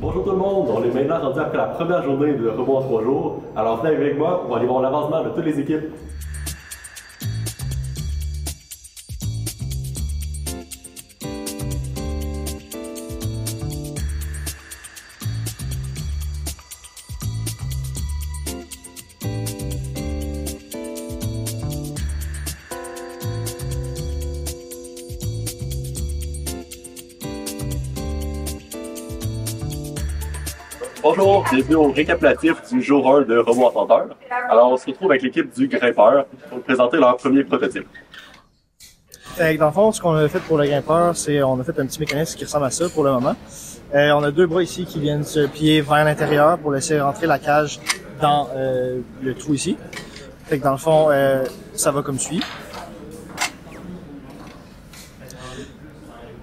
Bonjour tout le monde, on est maintenant rendu après la première journée de robot en 3 jours. Alors venez avec moi, on va aller voir l'avancement de toutes les équipes. Bonjour, bienvenue au récapitulatif du jour 1 de Robot Enchanteur. Alors on se retrouve avec l'équipe du grimpeur pour présenter leur premier prototype. Dans le fond, ce qu'on a fait pour le grimpeur, c'est on a fait un petit mécanisme qui ressemble à ça pour le moment. On a deux bras ici qui viennent se plier vers l'intérieur pour laisser rentrer la cage dans le trou ici. Fait que dans le fond, ça va comme suit.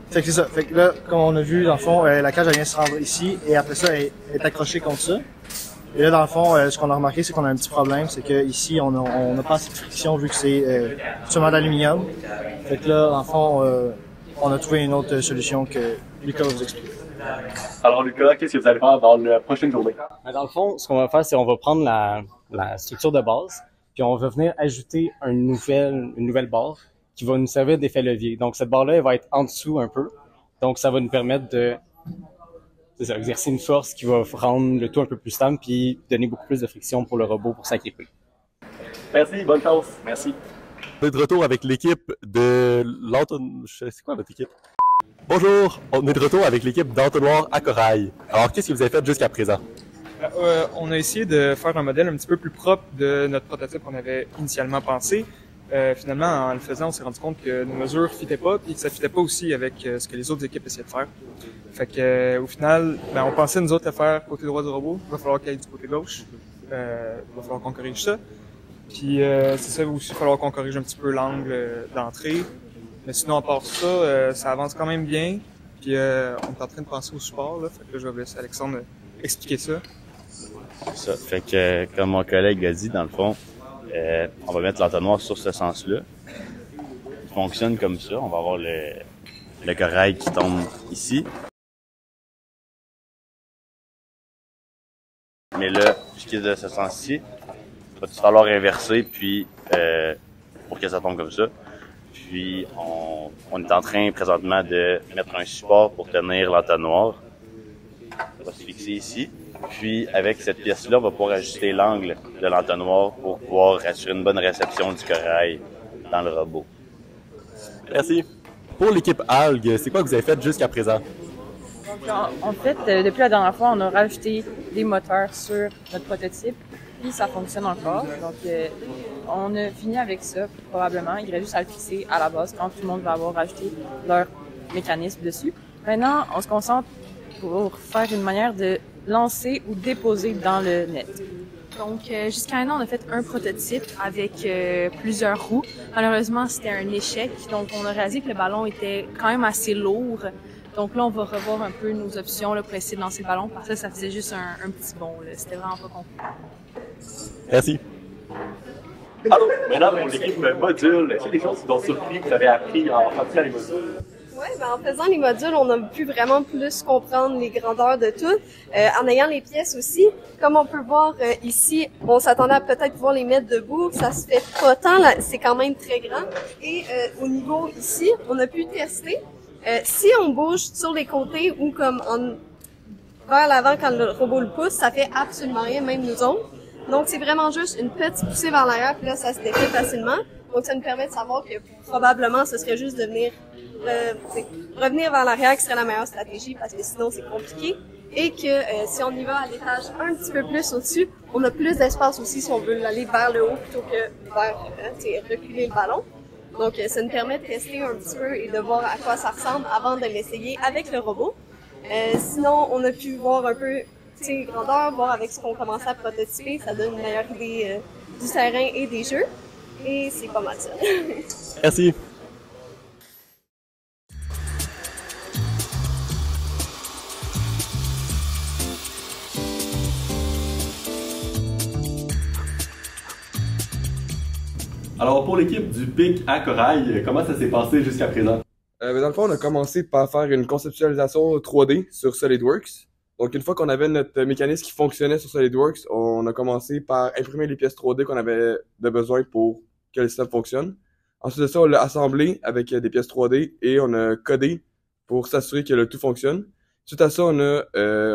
Fait que c'est ça. Fait que là, comme on a vu, dans le fond, la cage elle vient se rendre ici et après ça, elle est accrochée contre ça. Et là, dans le fond, ce qu'on a remarqué, c'est qu'on a un petit problème, c'est que ici, on a pas assez de friction vu que c'est seulement d'aluminium. Fait que là, dans le fond, on a trouvé une autre solution que Lucas va vous expliquer. Alors Lucas, qu'est-ce que vous allez faire dans la prochaine journée? Dans le fond, ce qu'on va faire, c'est on va prendre la structure de base, puis on va venir ajouter une nouvelle barre qui va nous servir d'effet levier. Donc cette barre-là, elle va être en dessous un peu. Donc ça va nous permettre exercer une force qui va rendre le tout un peu plus stable puis donner beaucoup plus de friction pour le robot pour s'agripper. Merci, bonne chance. Merci. On est de retour avec l'équipe de l'entonnoir. C'est quoi votre équipe? Bonjour, on est de retour avec l'équipe d'entonnoir à corail. Alors, qu'est-ce que vous avez fait jusqu'à présent? On a essayé de faire un modèle un petit peu plus propre de notre prototype qu'on avait initialement pensé. Finalement, en le faisant, on s'est rendu compte que nos mesures ne fitaient pas et que ça ne fitait pas aussi avec ce que les autres équipes essayaient de faire. Fait que, au final, on pensait nous autres le faire côté droit du robot. Il va falloir qu'il aille du côté gauche. Il va falloir qu'on corrige ça. Puis c'est ça aussi, il va falloir qu'on corrige un petit peu l'angle d'entrée. Mais sinon, à part ça, ça avance quand même bien. Puis on est en train de penser au support. Là. Fait que là, je vais laisser Alexandre expliquer ça. Ça fait que, comme mon collègue a dit, dans le fond, on va mettre l'entonnoir sur ce sens-là. Il fonctionne comme ça. On va avoir le corail qui tombe ici. Mais là, puisqu'il est de ce sens-ci, il va tout falloir inverser puis pour que ça tombe comme ça. Puis on est en train présentement de mettre un support pour tenir l'entonnoir. Ça va se fixer ici. Puis, avec cette pièce-là, on va pouvoir ajuster l'angle de l'entonnoir pour pouvoir assurer une bonne réception du corail dans le robot. Merci. Pour l'équipe Algue, c'est quoi que vous avez fait jusqu'à présent? Donc, en fait, depuis la dernière fois, on a rajouté des moteurs sur notre prototype, puis ça fonctionne encore. Donc, on a fini avec ça, probablement. Il reste juste à le fixer à la base quand tout le monde va avoir rajouté leur mécanisme dessus. Maintenant, on se concentre pour faire une manière de lancer ou déposer dans le net. Donc, jusqu'à maintenant, on a fait un prototype avec plusieurs roues. Malheureusement, c'était un échec. Donc, on a réalisé que le ballon était quand même assez lourd. Donc là, on va revoir un peu nos options là, pour essayer de lancer le ballon. Parce que ça faisait juste un petit bond. C'était vraiment pas compliqué. Merci. Alors, maintenant pour l'équipe module, est-ce qu'il y a des choses qui vous ont surpris que vous avez appris en faisant les modules? Oui, en faisant les modules, on a pu vraiment plus comprendre les grandeurs de tout. En ayant les pièces aussi, comme on peut voir ici, on s'attendait à peut-être pouvoir les mettre debout. Ça se fait pas tant, là, c'est quand même très grand. Et au niveau ici, on a pu tester. Si on bouge sur les côtés ou comme vers l'avant quand le robot le pousse, ça fait absolument rien, même nous autres. Donc c'est vraiment juste une petite poussée vers l'arrière, puis là ça se défait facilement. Donc ça nous permet de savoir que probablement ce serait juste de venir revenir vers l'arrière qui serait la meilleure stratégie parce que sinon c'est compliqué. Et que si on y va à l'étage un petit peu plus au-dessus, on a plus d'espace aussi si on veut aller vers le haut plutôt que vers reculer le ballon. Donc ça nous permet de tester un petit peu et de voir à quoi ça ressemble avant de l'essayer avec le robot. Sinon on a pu voir un peu grandeur, voir avec ce qu'on commençait à prototyper, ça donne une meilleure idée du terrain et des jeux. Et c'est pas mal ça. Merci. Alors pour l'équipe du PIC à Corail, comment ça s'est passé jusqu'à présent? Dans le fond, on a commencé par faire une conceptualisation 3D sur SolidWorks. Donc, une fois qu'on avait notre mécanisme qui fonctionnait sur SolidWorks, on a commencé par imprimer les pièces 3D qu'on avait de besoin pour que le système fonctionne. Ensuite de ça, on l'a assemblé avec des pièces 3D et on a codé pour s'assurer que le tout fonctionne. Suite à ça, on a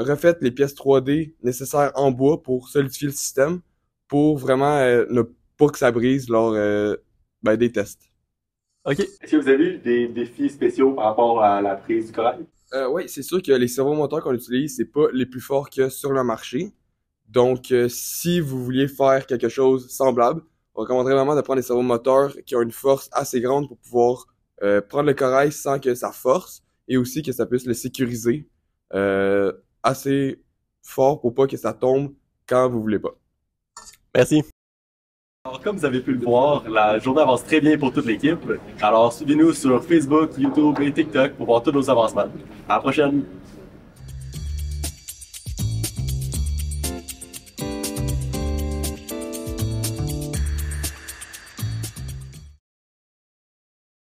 refait les pièces 3D nécessaires en bois pour solidifier le système pour vraiment ne pas que ça brise lors des tests. OK. Est-ce que vous avez eu des défis spéciaux par rapport à la prise du corail? Oui, c'est sûr que les servomoteurs qu'on utilise, c'est pas les plus forts que sur le marché. Donc, si vous vouliez faire quelque chose semblable, on recommanderait vraiment de prendre des servomoteurs qui ont une force assez grande pour pouvoir prendre le corail sans que ça force et aussi que ça puisse le sécuriser assez fort pour pas que ça tombe quand vous voulez pas. Merci. Alors, comme vous avez pu le voir, la journée avance très bien pour toute l'équipe. Alors, suivez-nous sur Facebook, YouTube et TikTok pour voir tous nos avancements. À la prochaine!